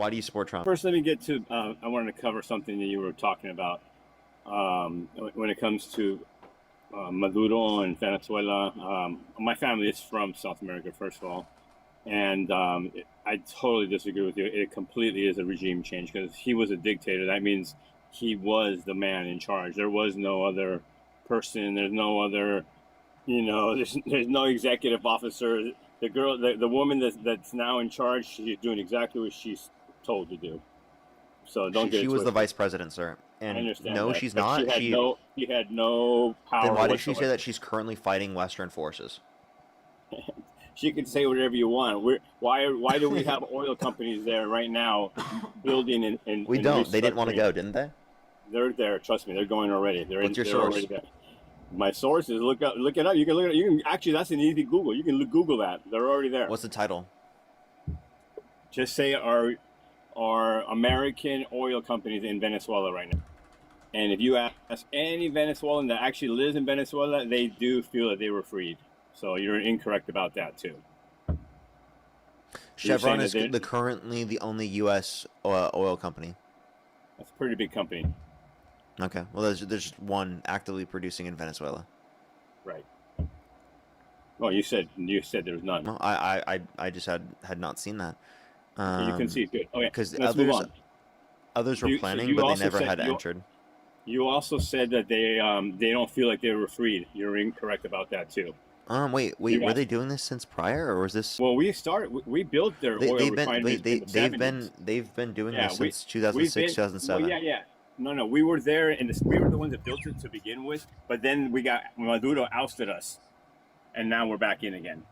Why do you support Trump? First, let me get to. I wanted to cover something that you were talking about when it comes to Maduro and Venezuela. My family is from South America, first of all, and I totally disagree with you. It completely is a regime change because he was a dictator. That means he was the man in charge. There was no other person. There's no other, there's no executive officer. The woman that's now in charge, she's doing exactly what she's told to do. So don't get it She was the twisted. vice president, sir. And I understand no, that, she's but not. she had no power. Then why did whatsoever. she say that she's currently fighting Western forces? She can say whatever you want. Why do we have oil companies there right now building and We don't. They didn't want to go, didn't they? They're there. Trust me, they're going already. What's your they're source? already there. My sources. Look it up. You can look it up. You can actually. That's an easy Google. You can Google that. They're already there. What's the title? Just say our American oil companies in Venezuela right now. And if you ask any Venezuelan that actually lives in Venezuela, they do feel that they were freed. So you're incorrect about that too. Chevron is currently the only U.S. oil company. That's a pretty big company. Okay. Well, there's just one actively producing in Venezuela. Right. Well, you said there's none. Well, I just had not seen that. You can see it good. Okay. Because others were planning, but they never had entered. You also said that they don't feel like they were freed. You're incorrect about that too. Wait. Were they doing this since prior, or was this? Well, we built their oil refineries. They've been doing this since 2006, 2007. Well, yeah. No, we were there, and we were the ones that built it to begin with. But then Maduro ousted us, and now we're back in again.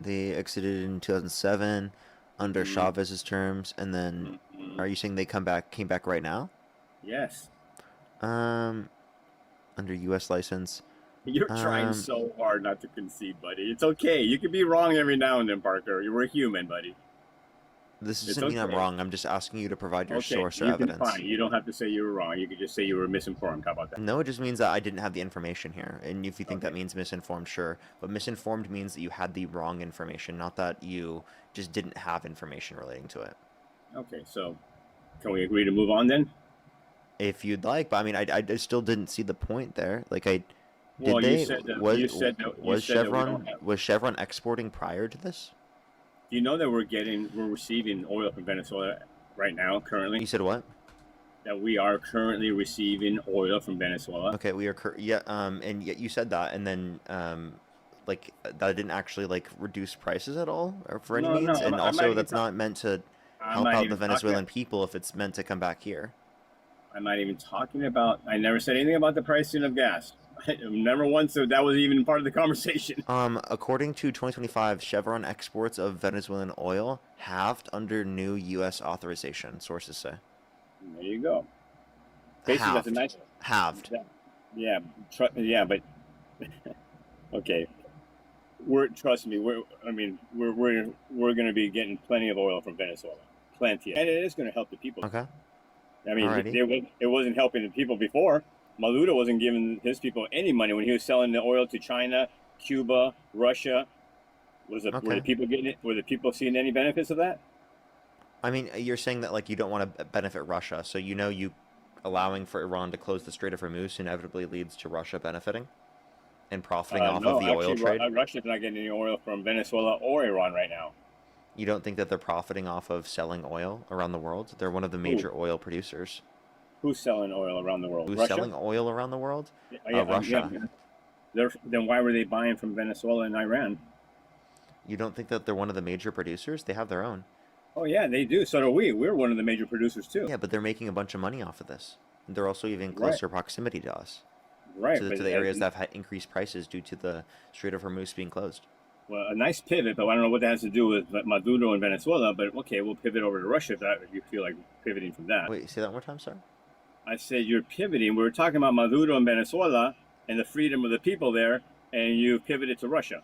They exited in 2007 under Chavez's terms, and then are you saying they came back right now? Yes. Under U.S. license. You're trying so hard not to concede, buddy. It's okay. You can be wrong every now and then, Parker. You're a human, buddy. This doesn't mean I'm wrong. I'm just asking you to provide your source or evidence. Fine. You don't have to say you were wrong. You could just say you were misinformed. How about that? No, it just means that I didn't have the information here. And if you think that means misinformed, sure. But misinformed means that you had the wrong information, not that you just didn't have information relating to it. Okay, so can we agree to move on then? If you'd like, but I mean, I still didn't see the point there. Like, was Chevron exporting prior to this? Do you know that we're receiving oil from Venezuela right now, currently? You said what? That we are currently receiving oil from Venezuela. Okay, we are and yet you said that, and then like that didn't actually like reduce prices at all, or for any means, and also that's not meant to help out the Venezuelan people if it's meant to come back here. I'm not even talking about. I never said anything about the pricing of gas. Never once. So that was even part of the conversation. According to 2025, Chevron exports of Venezuelan oil halved under new U.S. authorization. Sources say. There you go. Basically, that's a nice halved. Yeah, but okay. Trust me. We're going to be getting plenty of oil from Venezuela. Plenty, and it is going to help the people. Okay. I mean, it wasn't helping the people before. Maduro wasn't giving his people any money when he was selling the oil to China, Cuba, Russia. Were the people getting it? Were the people seeing any benefits of that? I mean, you're saying that like you don't want to benefit Russia, so you allowing for Iran to close the Strait of Hormuz inevitably leads to Russia benefiting and profiting off of the oil trade. Russia's not getting any oil from Venezuela or Iran right now. You don't think that they're profiting off of selling oil around the world? They're one of the major oil producers. Who's selling oil around the world? Who's Russia? selling oil around the world? Russia. Then why were they buying from Venezuela and Iran? You don't think that they're one of the major producers? They have their own. Oh, yeah, they do. So do we. We're one of the major producers, too. Yeah, but they're making a bunch of money off of this. They're also even closer proximity to us. Right. To the areas that have had increased prices due to the Strait of Hormuz being closed. Well, a nice pivot, but I don't know what that has to do with Maduro and Venezuela, but okay, we'll pivot over to Russia if you feel like pivoting from that. Wait, say that one more time, sir? I said you're pivoting. We were talking about Maduro and Venezuela and the freedom of the people there, and you pivoted to Russia.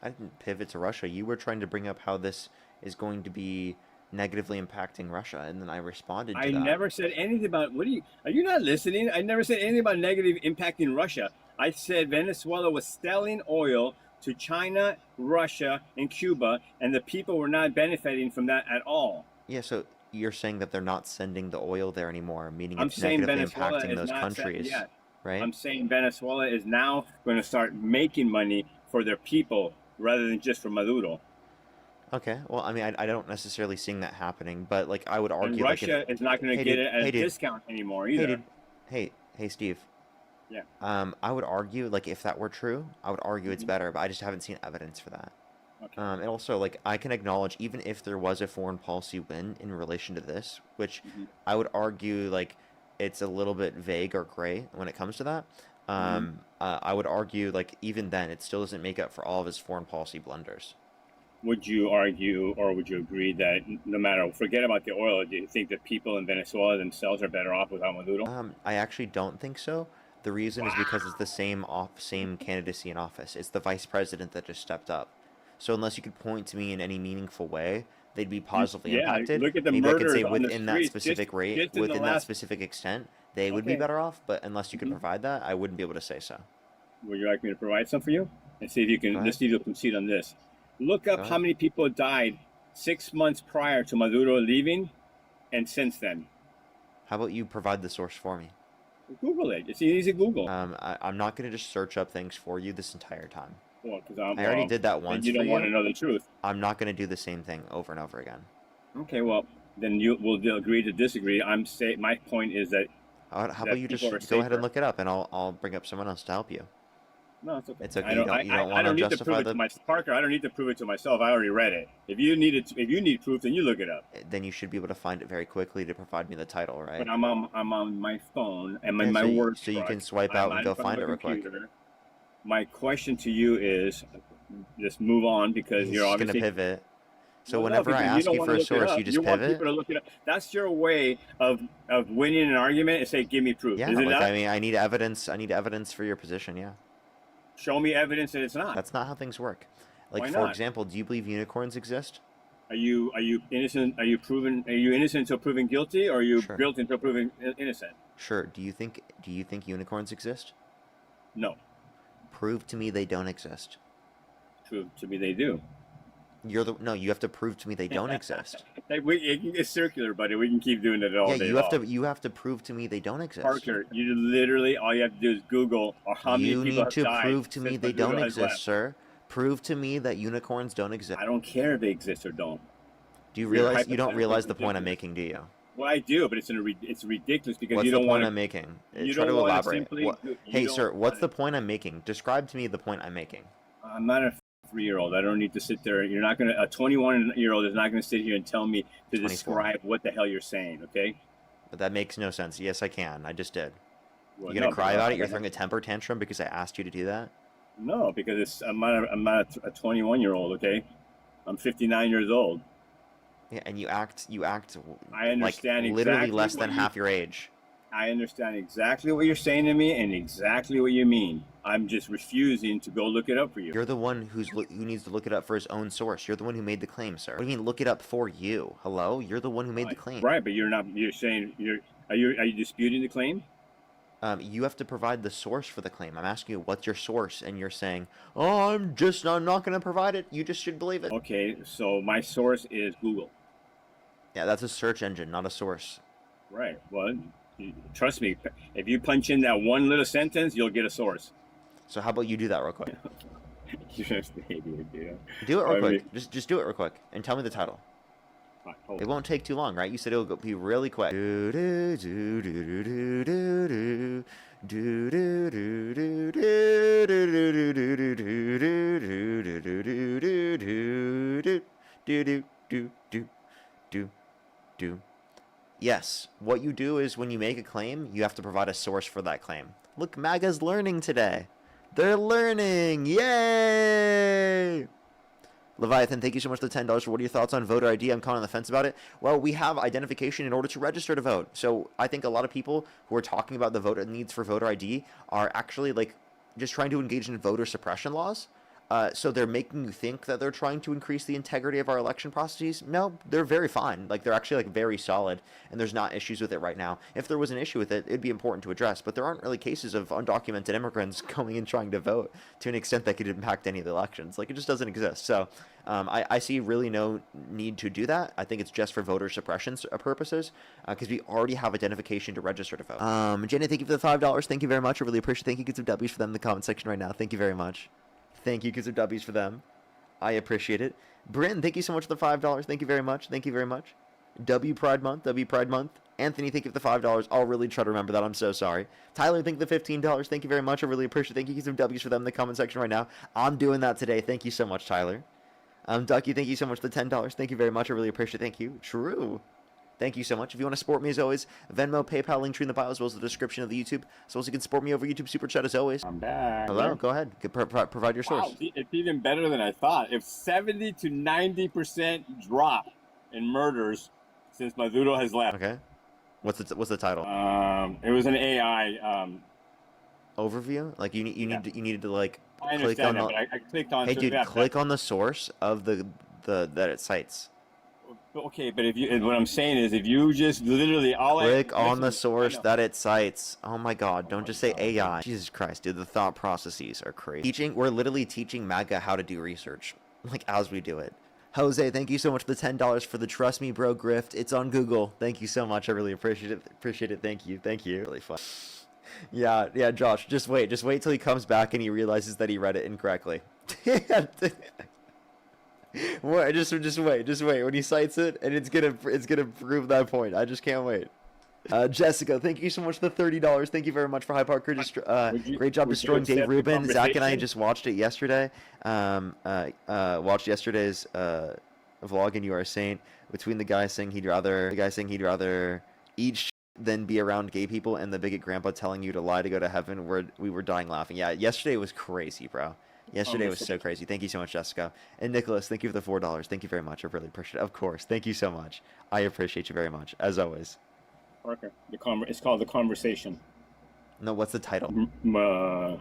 I didn't pivot to Russia. You were trying to bring up how this is going to be negatively impacting Russia, and then I responded to that. I never said anything about, are you not listening? I never said anything about negative impacting Russia. I said Venezuela was selling oil to China, Russia, and Cuba, and the people were not benefiting from that at all. Yeah, so you're saying that they're not sending the oil there anymore, meaning I'm it's saying negatively Venezuela impacting is those not set countries, yet. right? I'm saying Venezuela is now going to start making money for their people rather than just for Maduro. Okay, well, I mean, I don't necessarily seeing that happening, but like I would And argue, like if, Russia is not going to hey get dude, it at a hey dude, discount anymore hey either. dude, hey Steve, Yeah. I would argue like if that were true, I would argue it's Mm-hmm. better, but I just haven't seen evidence for that. Okay. And also, like, I can acknowledge, even if there was a foreign policy win in relation to this, which Mm-hmm. I would argue, like, it's a little bit vague or gray when it comes to that. Mm-hmm. I would argue, like, even then, it still doesn't make up for all of his foreign policy blunders. Would you argue or would you agree that no matter, forget about the oil, do you think that people in Venezuela themselves are better off without Maduro? I actually don't think so. The reason is because it's the same candidacy in office. It's the vice president that just stepped up. So unless you could point to me in any meaningful way, they'd be positively Yeah, impacted. look at the Maybe I could say murders on the within that streets specific rate, just in the within that last. specific extent, they would be Okay. better off. But unless you could Mm-hmm. provide that, I wouldn't be able to say so. Would you like me to provide some for you? And see if you Go can, let's ahead. see if you'll concede on this. Look Go up how ahead. many people died 6 months prior to Maduro leaving and since then. How about you provide the source for me? Google it. It's easy to Google. I'm not going to just search up things for you this entire time. Well, because I already did that then once you for don't want to you. know the truth. I'm not going to do the same thing over and over again. Okay, well, then we'll agree to disagree. My point is that How about you people are just go ahead and safer. look it up, and I'll bring up someone else to help you. No, it's okay. It's okay. You don't I want to don't need to prove justify it to Parker. I don't need to prove it to myself. I already read it. If you need proof, then you look it up. Then you should be able to find it very quickly to provide me the title, right? But I'm on my phone and Yeah, my work so you truck. can swipe I'm out and not go in front find it of a real quick. computer. My question to you is, just move on because He's you're just gonna obviously. pivot. So Well, no, whenever I because you ask don't you want for to a look it source, up. you just You want pivot. people to look it up. That's your way of winning an argument and say, "Give me proof." Yeah, Is it like not? I mean, I need evidence. I need evidence for your position. Yeah, Show me evidence that it's not. that's not how things work. Like Why for not? example, do you believe unicorns exist? Are you innocent? Are you innocent until proven guilty, or are you Sure, guilty until proven innocent? sure. Do you think unicorns exist? No. Prove to me they don't exist. True to me, they do. No. You have to prove to me they don't exist. It can get circular, buddy. We can keep doing it all Yeah, day you long. you have to prove to me they don't exist. Parker, you literally all you have to do is Google or how many You people need have to died prove to me since they don't Maduro has exist, left. sir. Prove to me that unicorns don't exist. I don't care if they exist or don't. Do you You're realize you don't hypothetically realize the point I'm ridiculous. making, do you? Well, I do, but it's ridiculous because What's you the don't want point to. I'm making? You Try don't to want to elaborate. simply. What? You Hey, don't sir, what's want the point I'm making? Describe to me the point I'm making. I'm not a 3-year-old. I don't need to sit there. You're not gonna. A 21-year-old is not gonna sit here and tell me to 24. describe what the hell you're saying. Okay. But that makes no sense. Yes, I can. I just did. Well, You gonna no, cry because about it? You're throwing a temper tantrum because I asked you to do that? no, because I'm not a 21-year-old. Okay. I'm 59 years old. Yeah, and you act I like understand literally exactly less what than you. half your age. I understand exactly what you're saying to me and exactly what you mean. I'm just refusing to go look it up for you. You're the one who needs to look it up for his own source. You're the one who made the claim, sir. What do you mean look it up for you? Hello? You're the one who made the claim. Right, but you're not. You're saying are you disputing the claim? You have to provide the source for the claim. I'm asking you, what's your source? And you're saying, oh, I'm not going to provide it. You just should believe it. Okay, so my source is Google. Yeah, that's a search engine, not a source. Right. Well, trust me. If you punch in that one little sentence, you'll get a source. So how about you do that real quick? You're just an idiot, dude. Do it real quick. Just do it real quick and tell me the title. Hold It on. won't take too long, right? You said it'll be really quick. Do do do do do do do do do do do do do do do. Yes, what you do is when you make a claim, you have to provide a source for that claim. Look, MAGA's learning today. They're learning. Yay! Leviathan, thank you so much for the $10. What are your thoughts on voter ID? I'm kind of on the fence about it. Well, we have identification in order to register to vote. So I think a lot of people who are talking about the voter needs for voter ID are actually like just trying to engage in voter suppression laws. So they're making you think that they're trying to increase the integrity of our election processes. No, they're very fine. Like they're actually like very solid, and there's not issues with it right now. If there was an issue with it, it'd be important to address. But there aren't really cases of undocumented immigrants going and trying to vote to an extent that could impact any of the elections. Like it just doesn't exist. So I see really no need to do that. I think it's just for voter suppression purposes because we already have identification to register to vote. Jenny, thank you for the $5. Thank you very much. I really appreciate it. Thank you. Get some W's for them in the comment section right now. Thank you very much. Thank you. Get some W's for them. I appreciate it. Bryn, thank you so much for the $5. Thank you very much. Thank you very much. W Pride Month. W Pride Month. Anthony, thank you for the $5. I'll really try to remember that. I'm so sorry. Tyler, thank you for the $15. Thank you very much. I really appreciate it. Thank you. Get some W's for them in the comment section right now. I'm doing that today. Thank you so much, Tyler. Ducky, thank you so much for the $10. Thank you very much. I really appreciate it. Thank you. True. Thank you so much. If you want to support me as always, Venmo, PayPal, link tree in the bio as well as the description of the YouTube. So you can support me over YouTube Super Chat as always. I'm back. Hello, go ahead. Provide your source. Wow, it's even better than I thought. If 70 to 90% drop in murders since Maduro has left. Okay. What's the title? It was an AI overview. Like you needed to like I click on understand that, but I clicked on. Hey dude, click on the source of the that it cites. Okay, but what I'm saying is, if you just literally click on the source that it cites. Oh my God! Don't just say AI. Jesus Christ, dude, the thought processes are crazy. We're literally teaching MAGA how to do research, like as we do it. Jose, thank you so much for the $10 for the Trust Me Bro grift. It's on Google. Thank you so much. I really appreciate it. Thank you. Really fun. Yeah, Josh. Just wait till he comes back and he realizes that he read it incorrectly. What? Just wait. When he cites it, and it's gonna prove that point. I just can't wait. Jessica, thank you so much for the $30. Thank you very much for High Parker. Great job destroying Dave Rubin. Zach and I just watched it yesterday. Watched yesterday's vlog, and you are a saint. Between the guy saying he'd rather eat shit than be around gay people, and the bigot grandpa telling you to lie to go to heaven, we were dying laughing. Yeah, yesterday was crazy, bro. Yesterday was so crazy. Thank you so much, Jessica. And Nicholas, thank you for the $4. Thank you very much. I really appreciate it. Of course. Thank you so much. I appreciate you very much, as always. Parker, it's called The Conversation. No, what's the title? Murders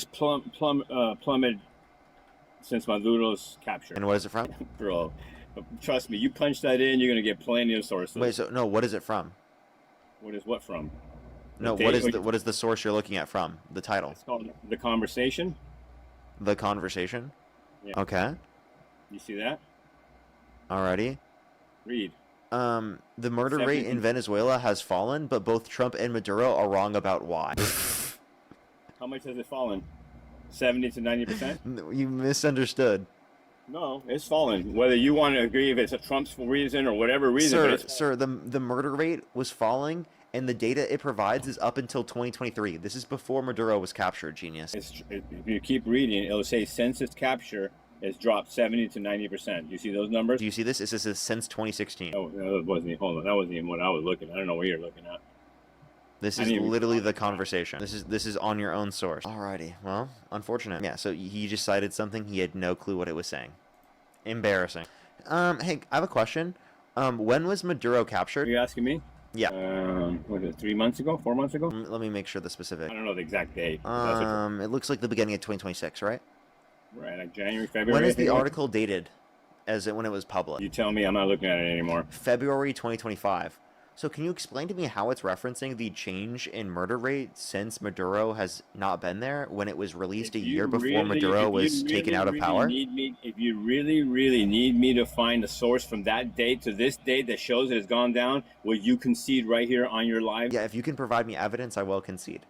plummeted since Maduro's capture. And what is it from? Bro, trust me, you punch that in, you're going to get plenty of sources. Wait, so, no, what is it from? What is what from? No, what is the source you're looking at from? The title. It's called The Conversation. The Conversation? Yeah. Okay. You see that? Alrighty. Read. The murder rate in Venezuela has fallen, but both Trump and Maduro are wrong about why. How much has it fallen? 70 to 90%? You misunderstood. No, it's fallen. Whether you want to agree if it's a Trump's reason or whatever reason. Sir, the murder rate was falling, and the data it provides is up until 2023. This is before Maduro was captured, genius. If you keep reading, it'll say census capture has dropped 70 to 90%. You see those numbers? Do you see this? It says since 2016. Oh, that wasn't even, hold on. That wasn't even what I was looking at. I don't know what you're looking at. This is literally The Conversation. This is on your own source. Alrighty. Well, unfortunate. Yeah, so he just cited something. He had no clue what it was saying. Embarrassing. Hey, I have a question. When was Maduro captured? Are you asking me? Yeah. Was it 3 months ago? 4 months ago? Let me make sure the specific. I don't know the exact date. It looks like the beginning of 2026, right? Right, like January, February. When is the article dated? As when it was published? You tell me. I'm not looking at it anymore. February 2025. So can you explain to me how it's referencing the change in murder rate since Maduro has not been there when it was released a year before Maduro was taken out of power? If you really need me to find a source from that date to this date that shows it has gone down, will you concede right here on your live? Yeah, if you can provide me evidence, I will concede.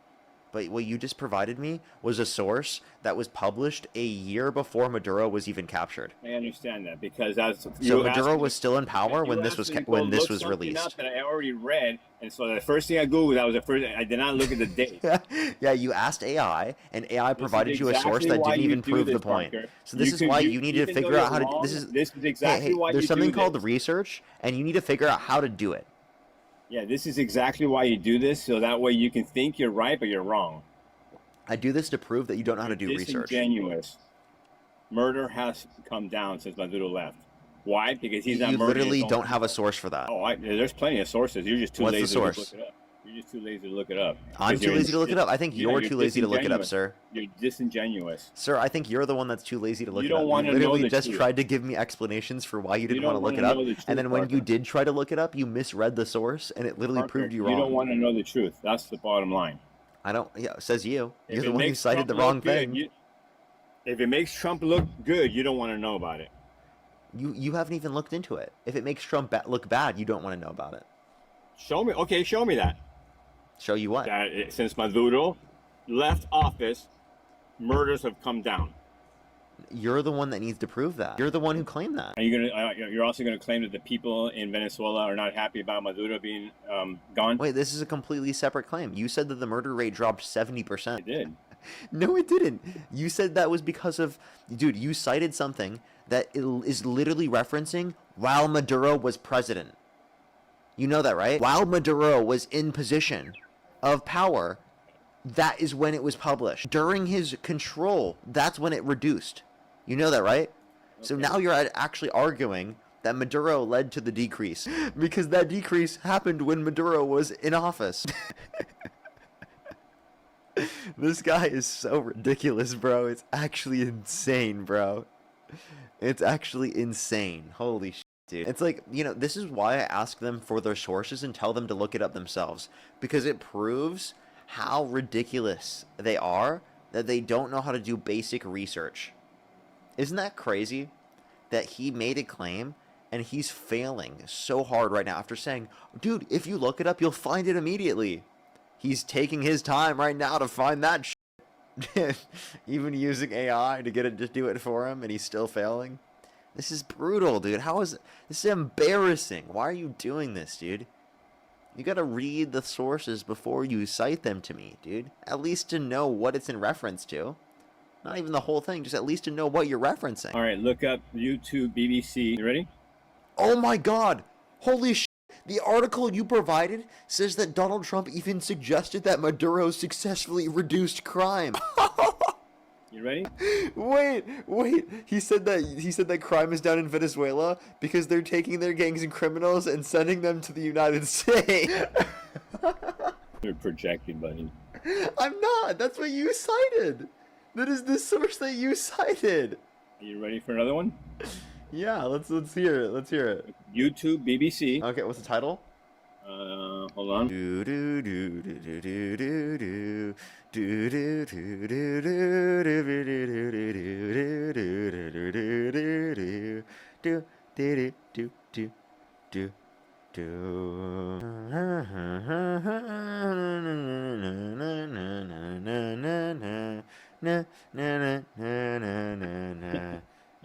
But what you just provided me was a source that was published a year before Maduro was even captured. I understand that because that's so Maduro was still in power when this was released. That I already read, and so the first thing I googled, that was the first. I did not look at the date. Yeah, you asked AI, and AI provided you a source that didn't even prove the point. So this is why you need to figure out how to. This is exactly why there's something called research, and you need to figure out how to do it. Yeah, this is exactly why you do this, so that way you can think you're right, but you're wrong. I do this to prove that you don't know how to do research. Disingenuous. Murder has come down since Maduro left. Why? Because he's not murdering. You literally don't have a source for that. Oh, there's plenty of sources. You're just too lazy to look it up. You're just too lazy to look it up. I'm too lazy to look it up. I think you're too lazy to look it up, sir. You're disingenuous. Sir, I think you're the one that's too lazy to look it up. You don't want to know the truth. You literally just tried to give me explanations for why you didn't want to look it up, and then when you did try to look it up, you misread the source, and it literally proved you wrong. You don't want to know the truth. That's the bottom line. I don't. Yeah, says you. You're the one who cited the wrong thing. If it makes Trump look good, you don't want to know about it. You haven't even looked into it. If it makes Trump look bad, you don't want to know about it. Show me. Okay, show me that. Show you what? That since Maduro left office, murders have come down. You're the one that needs to prove that. You're the one who claimed that. You're also gonna claim that the people in Venezuela are not happy about Maduro being gone? Wait, this is a completely separate claim. You said that the murder rate dropped 70%. It did. No, it didn't. You said that was because of... Dude, you cited something that is literally referencing while Maduro was president. You know that, right? While Maduro was in position of power, that is when it was published. During his control, that's when it reduced. You know that, right? Okay. So now you're actually arguing that Maduro led to the decrease because that decrease happened when Maduro was in office. This guy is so ridiculous, bro. It's actually insane, bro. It's actually insane. Holy shit. Dude. It's like, you know, this is why I ask them for their sources and tell them to look it up themselves. Because it proves how ridiculous they are that they don't know how to do basic research. Isn't that crazy? That he made a claim and he's failing so hard right now after saying, dude, if you look it up, you'll find it immediately. He's taking his time right now to find that shit. Even using AI to get it to do it for him and he's still failing. This is brutal, dude. This is embarrassing. Why are you doing this, dude? You gotta read the sources before you cite them to me, dude. At least to know what it's in reference to. Not even the whole thing, just at least to know what you're referencing. Alright, look up YouTube, BBC. You ready? Oh my god! Holy shit! The article you provided says that Donald Trump even suggested that Maduro successfully reduced crime. You ready? Wait. He said that crime is down in Venezuela because they're taking their gangs and criminals and sending them to the United States. You're projecting, buddy. I'm not. That's what you cited. That is the source that you cited. Are you ready for another one? Yeah, let's hear it. Let's hear it. YouTube, BBC. Okay, what's the title? Hold on.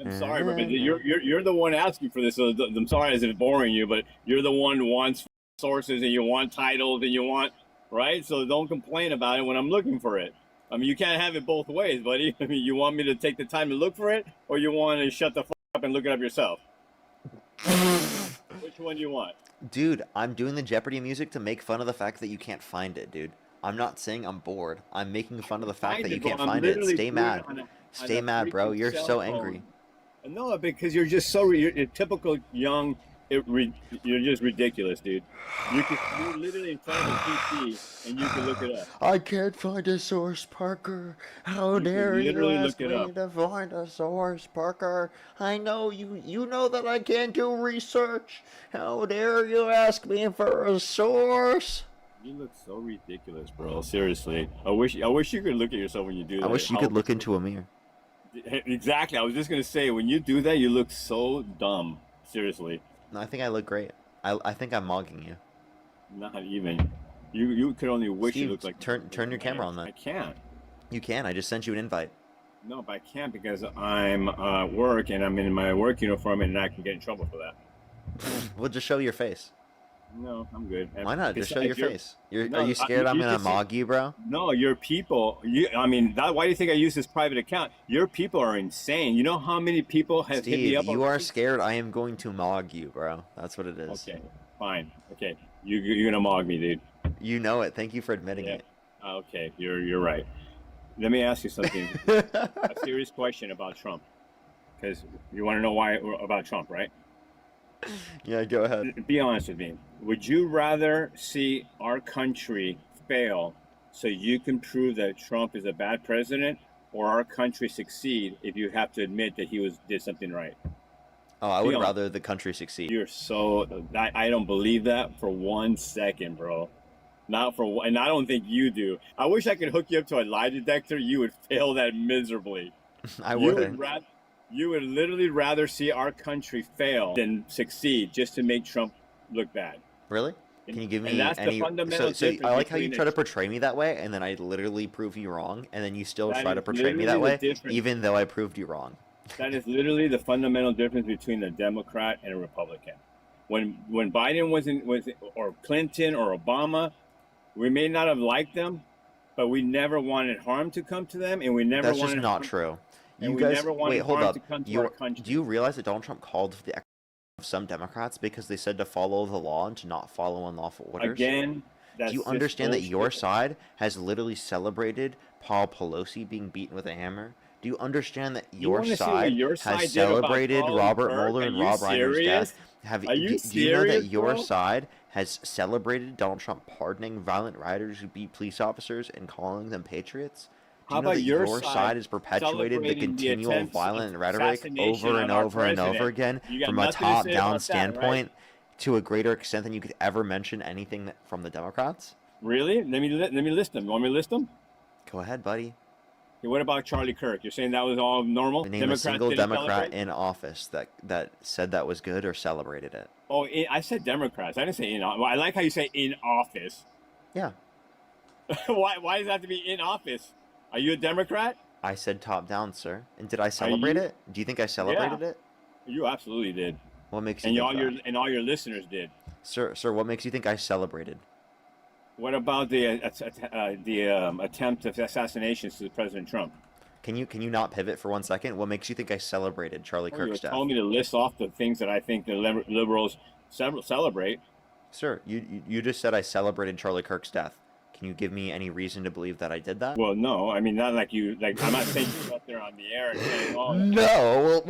I'm sorry, but you're the one asking for this. So I'm sorry as if it's boring you, but you're the one who wants sources and you want titles and you want, right? So don't complain about it when I'm looking for it. I mean, you can't have it both ways, buddy. I mean, you want me to take the time to look for it, or you want to shut the fuck up and look it up yourself? Which one do you want? Dude, I'm doing the Jeopardy music to make fun of the fact that you can't find it, dude. I'm not saying I'm bored. I'm making fun of the fact that you can't find it. Stay mad. Stay mad, bro. You're so angry. No, because you're just so you're typical young. You're just ridiculous, dude. You're literally in front of a PC and you can look it up. I can't find a source, Parker. How dare you ask me to find a source, Parker? I know you know that I can't do research. How dare you ask me for a source? You look so ridiculous, bro. Seriously. I wish you could look at yourself when you do that. I wish you could look into a mirror. Exactly. I was just gonna say, when you do that, you look so dumb. Seriously. No, I think I look great. I think I'm mogging you. Not even. You could only wish Steve, you looked like. Turn your camera on then. I can't. You can. I just sent you an invite. No, but I can't because I'm at work and I'm in my work uniform and I can get in trouble for that. Well, just show your face. No, I'm good. Why not? Just show your face. Are you scared I'm gonna mog you, bro? No, your people. Why do you think I use this private account? Your people are insane. You know how many people have hit me up? You are scared I am going to mog you, bro. That's what it is. Okay, fine. Okay, you're gonna mog me, dude. You know it. Thank you for admitting it. Okay, you're right. Let me ask you something. A serious question about Trump, because you want to know why about Trump, right? Yeah, go ahead. Be honest with me. Would you rather see our country fail so you can prove that Trump is a bad president, or our country succeed if you have to admit that he did something right? Oh, I Be would honest. rather the country succeed. You're so I don't believe that for 1 second, bro. Not for and I don't think you do. I wish I could hook you up to a lie detector. You would fail that miserably. I You would wouldn't. rather you would literally rather see our country fail than succeed just to make Trump look bad. Really? Can you give And me that's the any? fundamental So I difference like how you between try to portray me that way, and then I literally prove you wrong, and then you still that try is to portray me literally that the way, difference. even though I proved you wrong. That is literally the fundamental difference between a Democrat and a Republican. When Biden was or Clinton or Obama, we may not have liked them, but we never wanted harm to come to them, and we never That's just wanted not harm, true. and You we guys, never wait, wanted hold harm to up. come to our You do country. you realize that Donald Trump called for the execution of some Democrats because they said to follow the law and to not follow unlawful orders? Again, Do that's you just understand that your bullshit. side has literally celebrated Paul Pelosi being beaten with a hammer? Do you understand that You your want to see what side your has side did about celebrated Charlie Robert Kirk? Mueller Are and you Rob Reiner's death? serious? Are you Do you know that serious, your bro? side has celebrated Donald Trump pardoning violent rioters who beat police officers and calling them patriots? Do How you know about that your your side side has perpetuated the celebrating the continual attempts of violent rhetoric assassination over on and our over and over president? again You got from a nothing to say top-down about that, right? standpoint to a greater extent than you could ever mention anything from the Democrats? Really? Let me list them. You want me to list them? Go ahead, buddy. Okay, what about Charlie Kirk? You're saying that was all normal? Name a Democrats single didn't Democrat celebrate? in office that said that was good or celebrated it. Oh, I said Democrats. I didn't say in. I like how you say in office. Yeah, Why does it have to be in office? Are you a Democrat? I said top down, sir. And did I Are celebrate you? it? Do you think I Yeah, celebrated it? you absolutely did, What makes you and think that? all your listeners did. Sir, what makes you think I celebrated? What about the attempt of assassinations to President Trump? Can you not pivot for 1 second? What makes you think I celebrated Charlie Well, you were Kirk's death? telling me to list off the things that I think the liberals celebrate. Sir, you just said I celebrated Charlie Kirk's death. Can you give me any reason to believe that I did that? Well, no, I mean not like you. Like I'm not saying you up there on the air and saying, "Oh, No,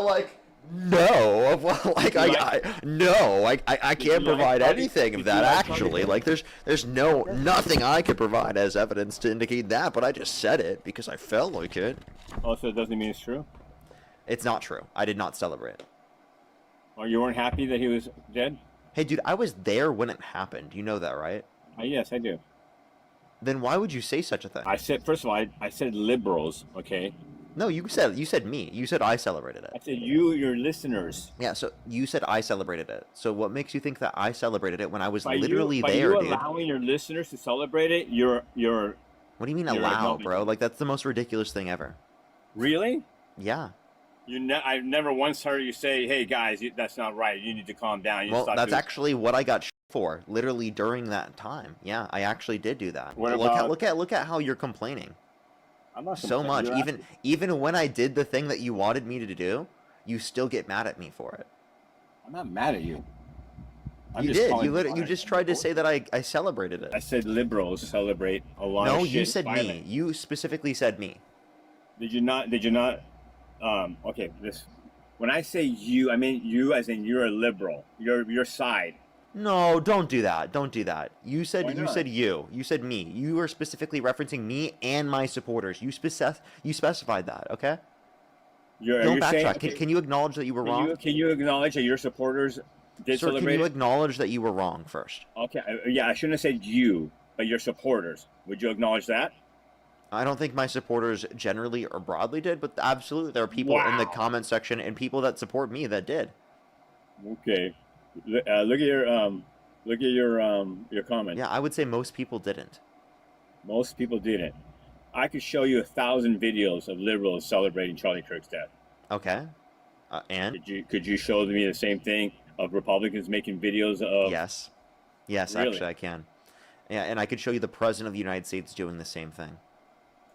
like no, well, like you like I did you can't like provide Charlie? anything of Did you that like Charlie actually. Kirk?" Like there's nothing I could provide as evidence to indicate that, but I just said it because I felt like it. Also, it doesn't mean it's true. It's not true. I did not celebrate. Or you weren't happy that he was dead? Hey, dude, I was there when it happened. You know that, right? Yes, I do. Then why would you say such a thing? I said first of all, I said liberals. Okay, No, you said me. You said I celebrated I it. said you, your listeners. Yeah, so you said I celebrated it. So what makes you think that I celebrated it when I was By literally by there, you dude? allowing your listeners to celebrate it, you're What do you mean you're allow, bro? acknowledging. Like that's the most ridiculous thing ever. Really? Yeah. I've never once heard you say, "Hey guys, that's not right. You need to calm down. You need to Well, stop that's doing." actually what I got for, literally during that time. Yeah, I actually did do that. What Look about? look at how you're complaining I'm not so complaining. much. You're asking. Even when I did the thing that you wanted me to do, you still get mad at me for it. I'm not mad at you. I'm You just did. calling You just tried to say that I celebrated it. I said liberals celebrate a lot No, of you shit. said Violent. me. You specifically said me. Did you not? Did you not? Okay. When I say you, I mean you, as in you're a liberal. Your side. No, don't do that. Don't do that. You Why said not? you. You said me. You were specifically referencing me and my supporters. You specified that, okay? Are Don't you saying? backtrack. Okay, Can you acknowledge that you were wrong? can you acknowledge that your supporters did Sir, can celebrate you it? acknowledge that you were wrong first? Okay. Yeah, I shouldn't have said you, but your supporters. Would you acknowledge that? I don't think my supporters generally or broadly did, but absolutely there are people in the Wow. comment section and people that support me that did. Okay. Look at your comment. Yeah, I would say most people didn't. Most people didn't. I could show you 1,000 videos of liberals celebrating Charlie Kirk's death. Okay? And? Could you show me the same thing of Republicans making videos of? Yes. Yes, Really? actually I can. Yeah, and I could show you the President of the United States doing the same thing.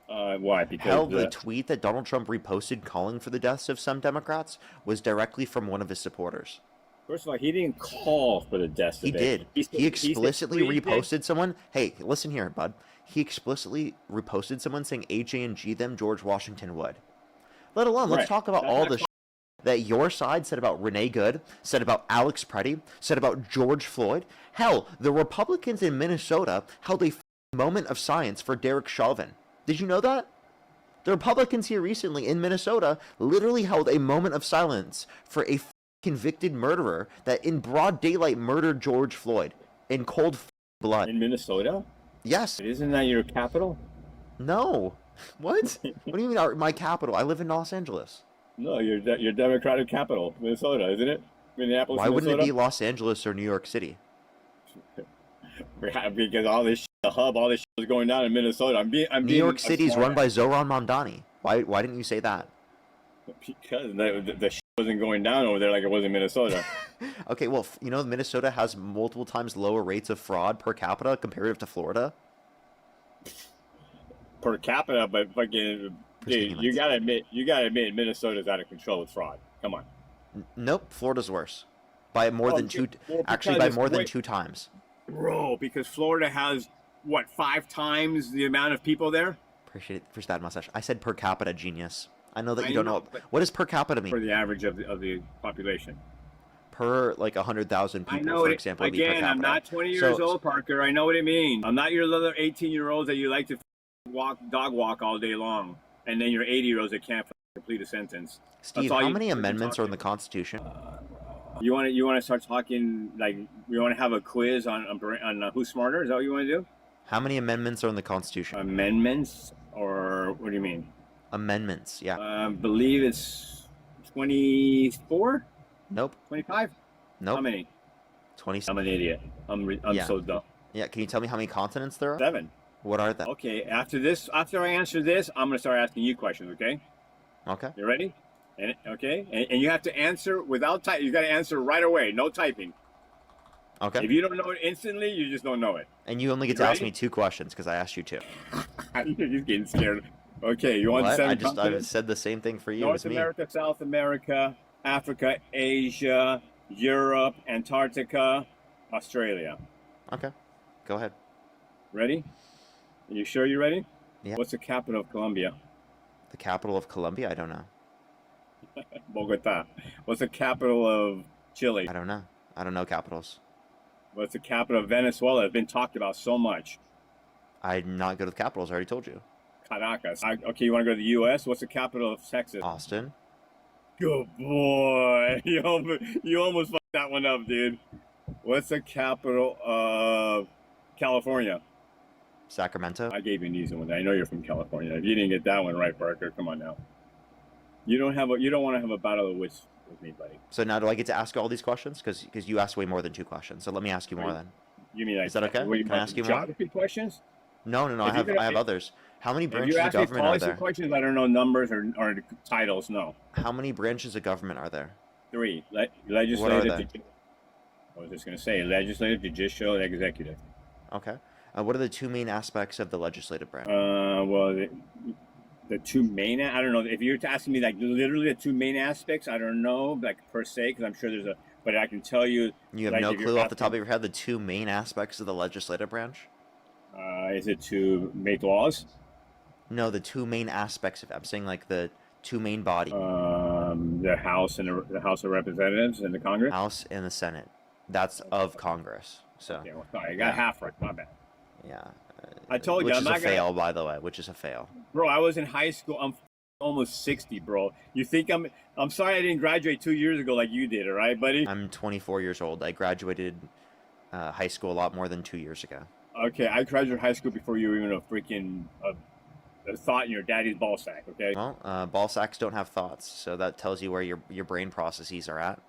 Why? Because Hell, the tweet that Donald Trump reposted calling for the deaths of some Democrats was directly from one of his supporters. first of all, he didn't call for the death He of it. did. He He explicitly tweeted- reposted someone. Hey, listen here, bud. He explicitly reposted someone saying HANG them George Washington would. Let alone, let's Right. talk about That's all not the that your side said about Renee Good, said about Alex Preddy, said about George Floyd. Hell, the Republicans in Minnesota held a moment of silence for Derek Chauvin. Did you know that? The Republicans here recently in Minnesota literally held a moment of silence for a convicted murderer that in broad daylight murdered George Floyd in cold blood. In Minnesota? Yes. Isn't that your capital? No. What? What do you mean my capital? I live in Los Angeles. No, your Democratic capital, Minnesota, isn't it? Minneapolis, Why wouldn't Minnesota? it be Los Angeles or New York City? Because all this the hub, all this is going down in Minnesota. New York City is run by Zoran Mamdani. Why didn't you say that? Because the wasn't going down over there like it was in Minnesota. Okay, well, you know, Minnesota has multiple times lower rates of fraud per capita comparative to Florida. Per capita, but fucking, dude, you gotta admit, Minnesota's out of control with fraud. Come on. Nope, Florida's worse by more than two. Actually, by more than 2 times. Bro, because Florida has what 5 times the amount of people there. Appreciate that mustache. I said per capita, genius. I know that you don't know. What does per capita mean? For the average of the population. Per like 100,000 people, for example. Again, I'm not 20 years old, Parker. I know what it means. I'm not your little 18-year-olds that you like to dog walk all day long, and then your 80-year-olds that can't complete a sentence. Steve, how many amendments are in the Constitution? You want to start talking like we want to have a quiz on who's smarter? Is that what you want to do? How many amendments are in the Constitution? Amendments, or what do you mean? Amendments, yeah. I believe it's 24. Nope. 25. Nope. How many? 20. I'm an idiot. I'm so dumb. Yeah. Can you tell me how many continents there are? 7. What are they? Okay. After I answer this, I'm gonna start asking you questions. Okay. Okay. You ready? And you have to answer without type. You got to answer right away. No typing. Okay. If you don't know it instantly, you just don't know it. And you only get to ask me 2 questions because I asked you 2. You're just getting scared. Okay, you want to I said the same thing for you. North America, South America, Africa, Asia, Europe, Antarctica, Australia. Okay. Go ahead. Ready? Are you sure you're ready? Yeah. What's the capital of Colombia? The capital of Colombia? I don't know. Bogota. What's the capital of Chile? I don't know. I don't know capitals. What's the capital of Venezuela? It's been talked about so much. I'm not good with capitals. I already told you. Caracas. Okay, you want to go to the U.S.? What's the capital of Texas? Austin. Good boy. You almost fucked that one up, dude. What's the capital of California? Sacramento. I gave you an easy one. I know you're from California. If you didn't get that one right, Parker, come on now. You don't want to have a battle of wits with me, buddy. So now do I get to ask all these questions? Because you asked way more than 2 questions. So let me ask you more then. You mean is that okay? Can I ask you more? Geography questions? No. I have others. How many branches of government are there? Questions, I don't know numbers or titles. No. How many branches of government are there? 3. Legislative. What are they? I was just going to say legislative, judicial, and executive. Okay. What are the 2 main aspects of the legislative branch? Well, the 2 main. I don't know if you're asking me like literally the 2 main aspects. I don't know, like per se, because I'm sure there's a. But I can tell you. You have no clue off the top of your head the 2 main aspects of the legislative branch? Is it to make laws? No, the 2 main aspects of it. I'm saying like the 2 main bodies. The House and the House of Representatives and the Congress. House and the Senate. That's of Congress. So. Okay, well, sorry, I got half right. My bad. Yeah. I told you. Which I'm is not a fail, by the way. Which is a fail. Bro, I was in high school. I'm almost 60, bro. You think I'm sorry I didn't graduate 2 years ago like you did, all right, buddy? I'm 24 years old. I graduated high school a lot more than 2 years ago. Okay, I graduated high school before you were even a freaking a thought in your daddy's ball sack, okay? Well, ball sacks don't have thoughts, so that tells you where your brain processes are at.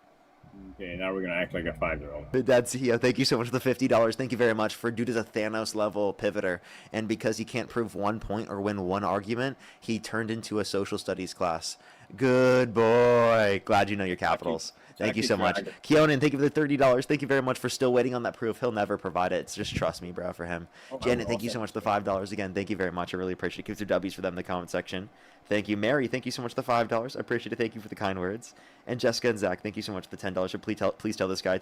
Okay, now we're gonna act like a 5-year-old. Dad CEO, thank you so much for the $50. Thank you very much. For dude is a Thanos level pivoter, and because he can't prove 1 point or win 1 argument, he turned into a social studies class. Good boy. Glad you know your capitals. Thank you so much. Keonan, thank you for the $30. Thank you very much for still waiting on that proof. He'll never provide it. Just trust me, bro, for him. Janet, thank you so much for the $5 again. Thank you very much. I really appreciate it. Give your W's for them in the comment section. Thank you. Mary, thank you so much for the $5. I appreciate it. Thank you for the kind words. And Jessica and Zach, thank you so much for the $10. Please tell this guy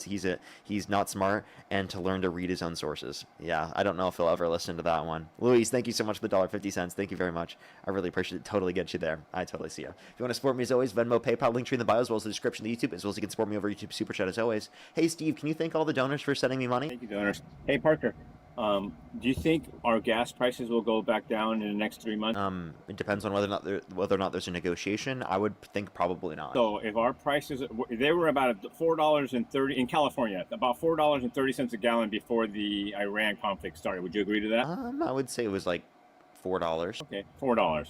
he's not smart and to learn to read his own sources. Yeah, I don't know if he'll ever listen to that one. Luis, thank you so much for the $1.50. Thank you very much. I really appreciate it. Totally get you there. I totally see you. If you want to support me as always. Venmo, PayPal, link tree in the bio, as well as the description of the YouTube, as well as you can support me over YouTube Super Chat as always. Hey, Steve, can you thank all the donors for sending me money? Thank you, donors. Hey, Parker. Do you think our gas prices will go back down in the next 3 months? It depends on whether or not there's a negotiation. I would think probably not. So if our prices, they were about $4.30 in California, about $4.30 a gallon before the Iran conflict started. Would you agree to that? I would say it was like $4. Okay, $4,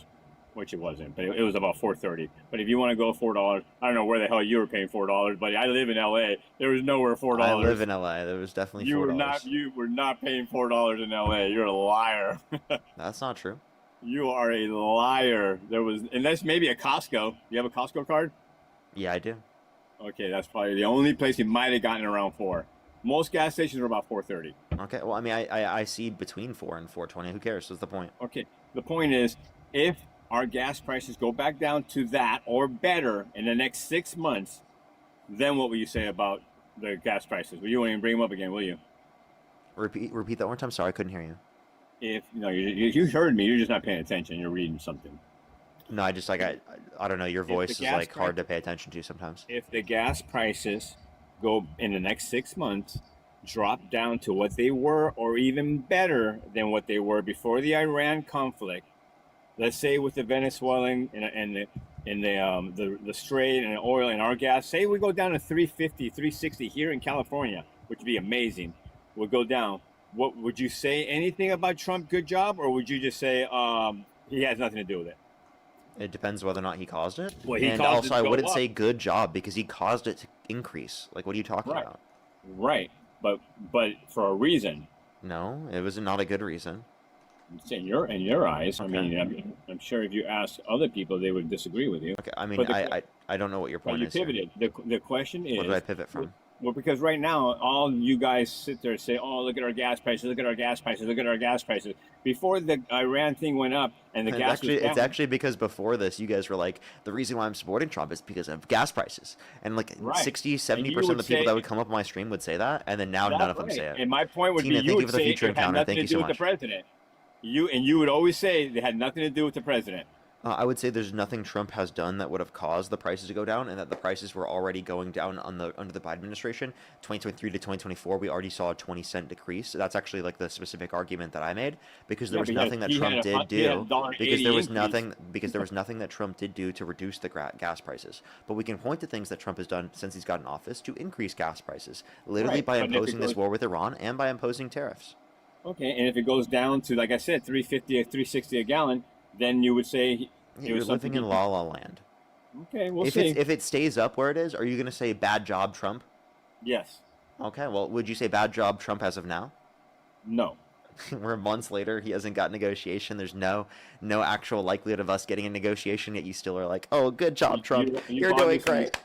which it wasn't, but it was about $4.30. But if you want to go $4, I don't know where the hell you were paying $4, but I live in LA. There was nowhere $4. I live in LA. There was definitely $4. You were not paying $4 in LA. You're a liar. That's not true. You are a liar. There was, unless maybe a Costco. You have a Costco card? Yeah, I do. Okay, that's probably the only place you might have gotten around $4. Most gas stations are about $4.30. Okay, well, I mean, I see between $4 and $4.20. Who cares? What's the point? Okay, the point is, if our gas prices go back down to that or better in the next 6 months, then what will you say about the gas prices? Well, you won't even bring them up again, will you? Repeat that one time. Sorry, I couldn't hear you. If you heard me, you're just not paying attention. You're reading something. No, I just like I don't know. Your voice is like hard to pay attention to sometimes. If the gas prices go in the next 6 months, drop down to what they were, or even better than what they were before the Iran conflict. Let's say with the Venezuelan and the Strait and the oil and our gas, say we go down to 350, 360 here in California, which would be amazing. We'll go down. What would you say? Anything about Trump? Good job, or would you just say he has nothing to do with it? It depends whether or not he caused it. Well, and also, I wouldn't say good job because he caused it to increase. Like, what are you talking about? Right, but for a reason. No, it was not a good reason. In your eyes, Okay. I mean, I'm sure if you ask other people, they would disagree with you. Okay, I mean, I don't know what your point is. You pivoted. The question is, what did I pivot from? Well, because right now, all you guys sit there and say, oh, look at our gas prices, look at our gas prices, look at our gas prices. Before the Iran thing went up and the gas was down. It's actually because before this, you guys were like, the reason why I'm supporting Trump is because of gas prices. And like 60, 70% of the people that would come up on my stream would say that. And then now none of them say it. And my point would be, you would say it had nothing to do with the president. You would always say they had nothing to do with the president. I would say there's nothing Trump has done that would have caused the prices to go down, and that the prices were already going down under the Biden administration. 2023 to 2024, we already saw a 20-cent decrease. So that's actually like the specific argument that I made, because there was nothing that Trump did do. Because there was nothing that Trump did do to reduce the gas prices. But we can point to things that Trump has done since he's got in office to increase gas prices, literally by imposing this war with Iran and by imposing tariffs. Okay, and if it goes down to, like I said, 350 or 360 a gallon, then you would say you're living in la la land. Okay, we'll see. If it stays up where it is, are you going to say bad job Trump? Yes. Okay, well, would you say bad job Trump as of now? No. We're months later. He hasn't got negotiation. There's no actual likelihood of us getting a negotiation, yet you still are like, oh, good job, Trump. You're doing great.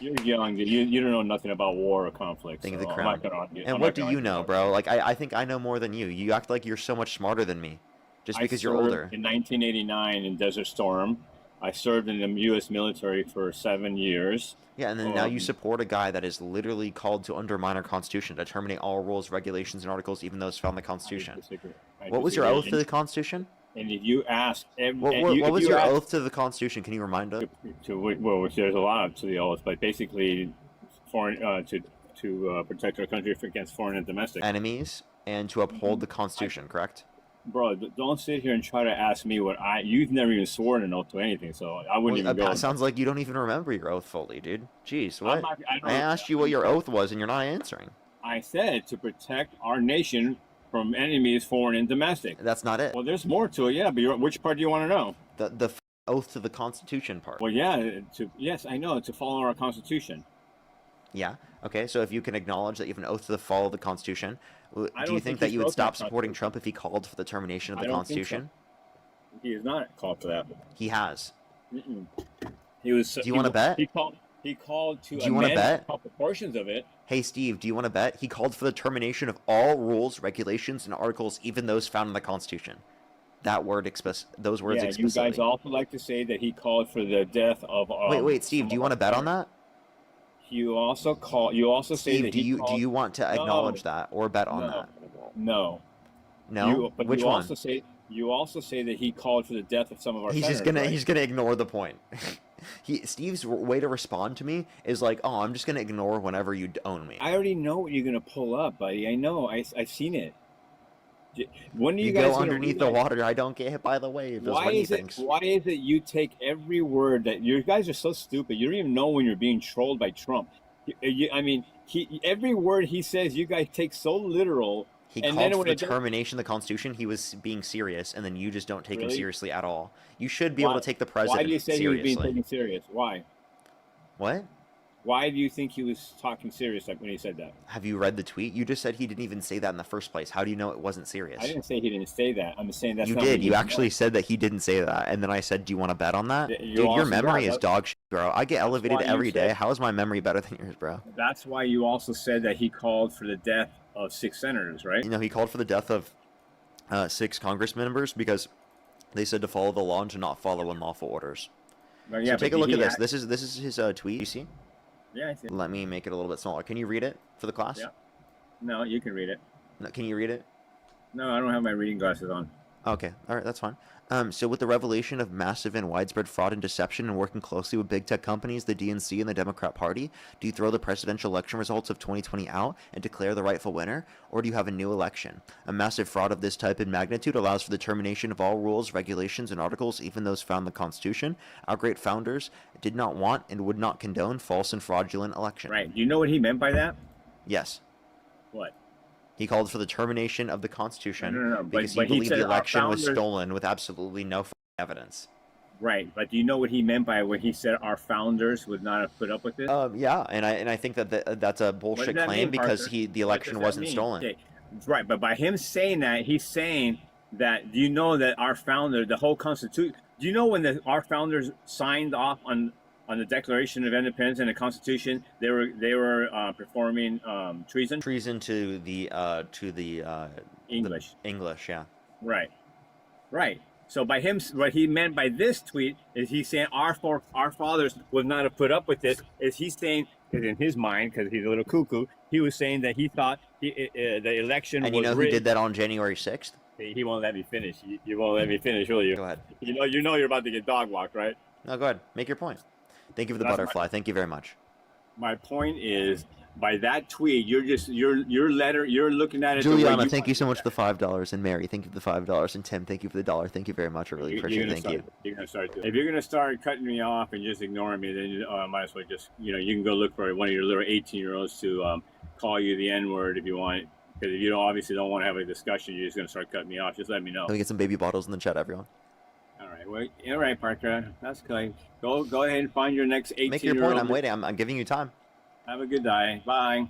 You're young. You don't know nothing about war or conflict. Think of the crown. And what do you know, bro? Like, I think I know more than you. You act like you're so much smarter than me. Just because you're older. In 1989 in Desert Storm, I served in the U.S. military for 7 years. Yeah, and then now you support a guy that is literally called to undermine our Constitution, determining all rules, regulations, and articles, even those found in the Constitution. What was your oath to the Constitution? And if you ask... What was your oath to the Constitution? Can you remind us? Well, there's a lot to the oath, but basically to protect our country against foreign and domestic enemies, and to uphold the Constitution, correct? Bro, don't sit here and try to ask me you've never even sworn an oath to anything, so I wouldn't even go. It sounds like you don't even remember your oath fully, dude. Jeez, what? I asked you what your oath was, and you're not answering. I said to protect our nation from enemies, foreign and domestic. That's not it. Well, there's more to it, yeah, but which part do you want to know? The oath to the Constitution part. Well, yeah, yes, I know, to follow our Constitution. Yeah, okay, so if you can acknowledge that you have an oath to follow the Constitution, do you think that you would stop supporting Trump if he called for the termination of the Constitution? So. He has not called for that. He has. He was. Do you want to bet? He called to amend a couple portions of it. Hey, Steve, do you want to bet? He called for the termination of all rules, regulations, and articles, even those found in the Constitution. Those words explicitly. Yeah, you guys also like to say that he called for the death of. Wait, Steve, do you want to bet on that? You also say Steve, that do you want to acknowledge that or bet on that? No. Which one? You also say that he called for the death of some of our senators. He's gonna ignore the point. Steve's way to respond to me is like, oh, I'm just gonna ignore whenever you own me. I already know what you're gonna pull up, buddy. I know. I've seen it. When are you you guys go gonna underneath the water, I don't get hit by the wave. Why is it you take every word that you guys are so stupid? You don't even know when you're being trolled by Trump. I mean, every word he says, you guys take so literal. He called for the termination of the Constitution. He was being serious, and then you just don't take him seriously at all. You should be able to take the president seriously. Why do you say he was being taken serious? Why? What? Why do you think he was talking serious like when he said that? Have you read the tweet? You just said he didn't even say that in the first place. How do you know it wasn't serious? I didn't say he didn't say that. I'm saying that's you not did. You actually said that he didn't say that, and then I said, "Do you want to bet on that?" Dude, your memory is dog shit, bro. I get elevated every day. How is my memory better than yours, bro? That's why you also said that he called for the death of 6 senators, right? You know, he called for the death of 6 Congress members because they said to follow the law and to not follow unlawful orders. Well, yeah, so take a look at this. This is his tweet. You see? Yeah, I see. Let me make it a little bit smaller. Can you read it for the class? Yeah. No, you can read it. No, can you read it? No, I don't have my reading glasses on. Okay, all right, that's fine. So with the revelation of massive and widespread fraud and deception and working closely with big tech companies, the DNC and the Democrat Party, do you throw the presidential election results of 2020 out and declare the rightful winner, or do you have a new election? A massive fraud of this type and magnitude allows for the termination of all rules, regulations, and articles, even those found in the Constitution. Our great founders did not want and would not condone false and fraudulent election. Right. Do you know what he meant by that? Yes. What? He called for the termination of the Constitution because he believed the election was stolen with absolutely no evidence. Right, but do you know what he meant by when he said our founders would not have put up with it? Yeah, and I think that that's a bullshit claim because the election wasn't stolen. Okay. Right, but by him saying that, he's saying that, do you know that our founder, the whole Constitution, do you know when our founders signed off on the Declaration of Independence and the Constitution, they were performing treason. Treason to the English. The English, yeah. Right, right. So by him, what he meant by this tweet is he's saying our fathers would not have put up with this. Is he's saying, because in his mind, because he's a little cuckoo, he was saying that he thought the election. And you know who did that on January 6th? He won't let me finish. You won't let me finish, will you? Go ahead. You know you're about to get dog walked, right? No, go ahead. Make your point. Thank you for the butterfly. Thank you very much. My point is, by that tweet, you're looking at it. Juliana, thank you so much for the $5, and Mary, thank you for the $5, and Tim, thank you for the $1. Thank you very much. I really appreciate it. Thank you. You're gonna start. If you're gonna start cutting me off and just ignoring me, then you might as well just you can go look for one of your little 18-year-olds to call you the N-word if you want. Because if you obviously don't want to have a discussion, you're just gonna start cutting me off. Just let me know. Let me get some baby bottles in the chat, everyone. All right, Parker. That's good. Go ahead and find your next 18-year-old. Make your point. I'm waiting. I'm giving you time. Have a good day. Bye.